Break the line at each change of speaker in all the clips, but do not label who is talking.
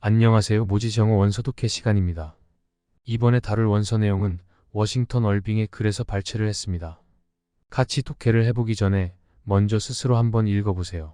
안녕하세요. 모지정어 원서 독해 시간입니다. 이번에 다룰 원서 내용은 워싱턴 얼빙의 글에서 발췌를 했습니다. 같이 독해를 해보기 전에 먼저 스스로 한번 읽어보세요.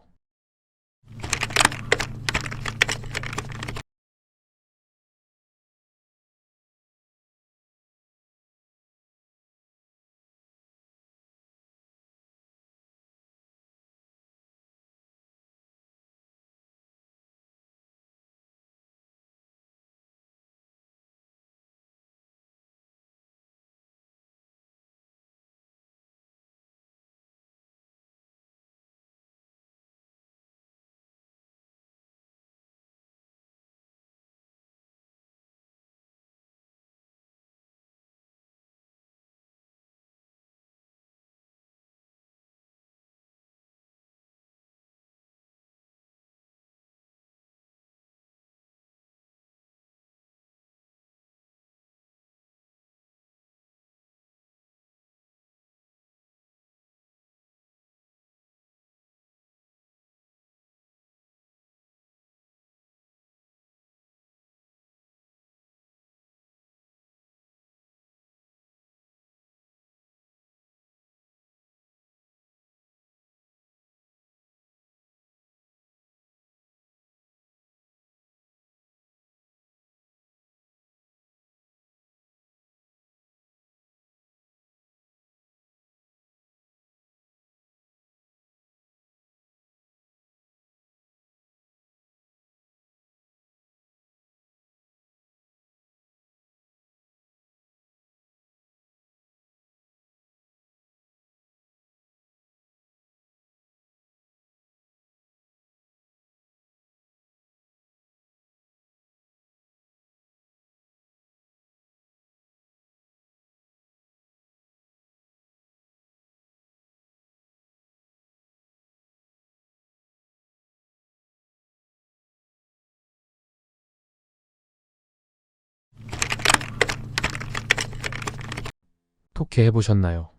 독해 해보셨나요?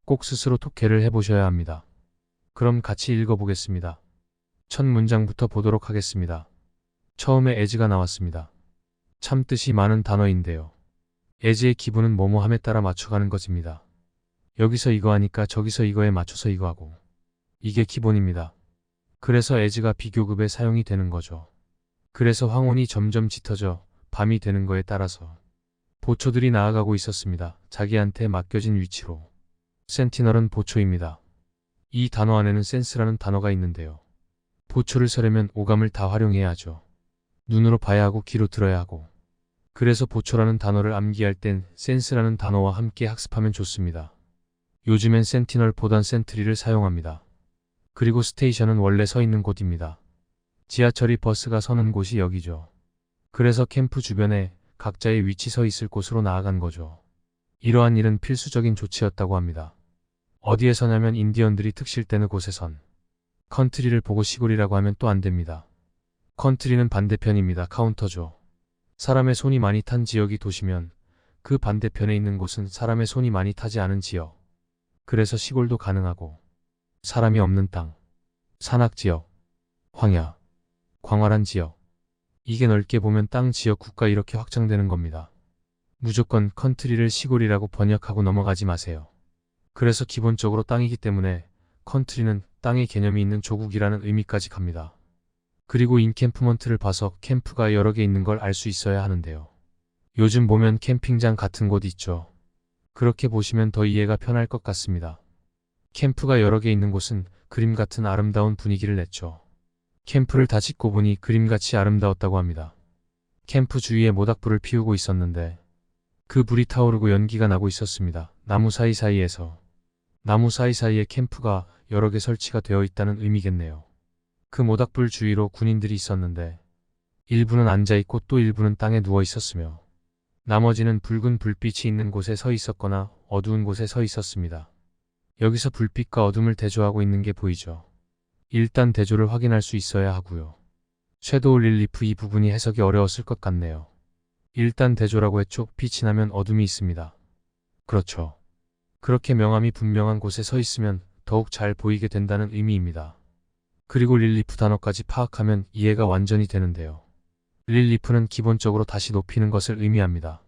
꼭 스스로 독해를 해보셔야 합니다. 그럼 같이 읽어보겠습니다. 첫 문장부터 보도록 하겠습니다. 처음에 as가 나왔습니다. 참 뜻이 많은 단어인데요. as의 기본은 뭐뭐함에 따라 맞춰가는 것입니다. 여기서 이거 하니까 저기서 이거에 맞춰서 이거 하고. 이게 기본입니다. 그래서 as가 비교급에 사용이 되는 거죠. 그래서 황혼이 점점 짙어져 밤이 되는 거에 따라서 보초들이 나아가고 있었습니다. 자기한테 맡겨진 위치로. 센티널은 보초입니다. 이 단어 안에는 센스라는 단어가 있는데요. 보초를 서려면 오감을 다 활용해야 하죠. 눈으로 봐야 하고 귀로 들어야 하고. 그래서 보초라는 단어를 암기할 땐 센스라는 단어와 함께 학습하면 좋습니다. 요즘엔 센티널보단 센트리를 사용합니다. 그리고 스테이션은 원래 서 있는 곳입니다. 지하철이 버스가 서는 곳이 여기죠. 그래서 캠프 주변에 각자의 위치 서 있을 곳으로 나아간 거죠. 이러한 일은 필수적인 조치였다고 합니다. 어디에 서냐면 인디언들이 특실 때는 곳에 선. 컨트리를 보고 시골이라고 하면 또 안 됩니다. 컨트리는 반대편입니다. 카운터죠. 사람의 손이 많이 탄 지역이 도시면 그 반대편에 있는 곳은 사람의 손이 많이 타지 않은 지역. 그래서 시골도 가능하고 사람이 없는 땅, 산악지역, 황야, 광활한 지역. 이게 넓게 보면 땅, 지역, 국가 이렇게 확장되는 겁니다. 무조건 컨트리를 시골이라고 번역하고 넘어가지 마세요. 그래서 기본적으로 땅이기 때문에 컨트리는 땅의 개념이 있는 조국이라는 의미까지 갑니다. 그리고 인캠프먼트를 봐서 캠프가 여러 개 있는 걸 알 수 있어야 하는데요. 요즘 보면 캠핑장 같은 곳 있죠. 그렇게 보시면 더 이해가 편할 것 같습니다. 캠프가 여러 개 있는 곳은 그림 같은 아름다운 분위기를 냈죠. 캠프를 다 짓고 보니 그림같이 아름다웠다고 합니다. 캠프 주위에 모닥불을 피우고 있었는데 그 불이 타오르고 연기가 나고 있었습니다. 나무 사이사이에서. 나무 사이사이에 캠프가 여러 개 설치가 되어 있다는 의미겠네요. 그 모닥불 주위로 군인들이 있었는데 일부는 앉아있고 또 일부는 땅에 누워 있었으며 나머지는 붉은 불빛이 있는 곳에 서 있었거나 어두운 곳에 서 있었습니다. 여기서 불빛과 어둠을 대조하고 있는 게 보이죠. 일단 대조를 확인할 수 있어야 하고요. 섀도우 릴리프 이 부분이 해석이 어려웠을 것 같네요. 일단 대조라고 했죠. 빛이 나면 어둠이 있습니다. 그렇죠. 그렇게 명암이 분명한 곳에 서 있으면 더욱 잘 보이게 된다는 의미입니다. 그리고 릴리프 단어까지 파악하면 이해가 완전히 되는데요. 릴리프는 기본적으로 다시 높이는 것을 의미합니다.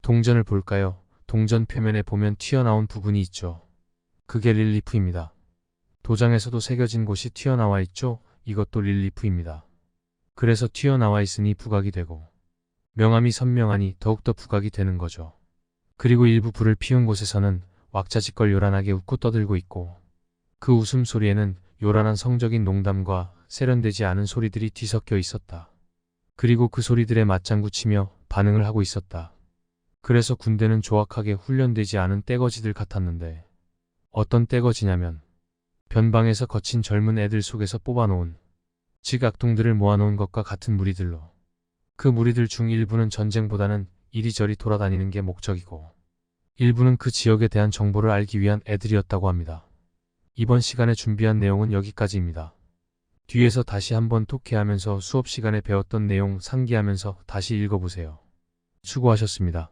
동전을 볼까요? 동전 표면에 보면 튀어나온 부분이 있죠. 그게 릴리프입니다. 도장에서도 새겨진 곳이 튀어나와 있죠. 이것도 릴리프입니다. 그래서 튀어나와 있으니 부각이 되고 명암이 선명하니 더욱더 부각이 되는 거죠. 그리고 일부 불을 피운 곳에서는 왁자지껄 요란하게 웃고 떠들고 있고 그 웃음소리에는 요란한 성적인 농담과 세련되지 않은 소리들이 뒤섞여 있었다. 그리고 그 소리들에 맞장구 치며 반응을 하고 있었다. 그래서 군대는 조악하게 훈련되지 않은 떼거지들 같았는데 어떤 떼거지냐면 변방에서 거친 젊은 애들 속에서 뽑아놓은 즉 악동들을 모아놓은 것과 같은 무리들로 그 무리들 중 일부는 전쟁보다는 이리저리 돌아다니는 게 목적이고 일부는 그 지역에 대한 정보를 알기 위한 애들이었다고 합니다. 이번 시간에 준비한 내용은 여기까지입니다. 뒤에서 다시 한번 톡해하면서 수업 시간에 배웠던 내용 상기하면서 다시 읽어보세요. 수고하셨습니다.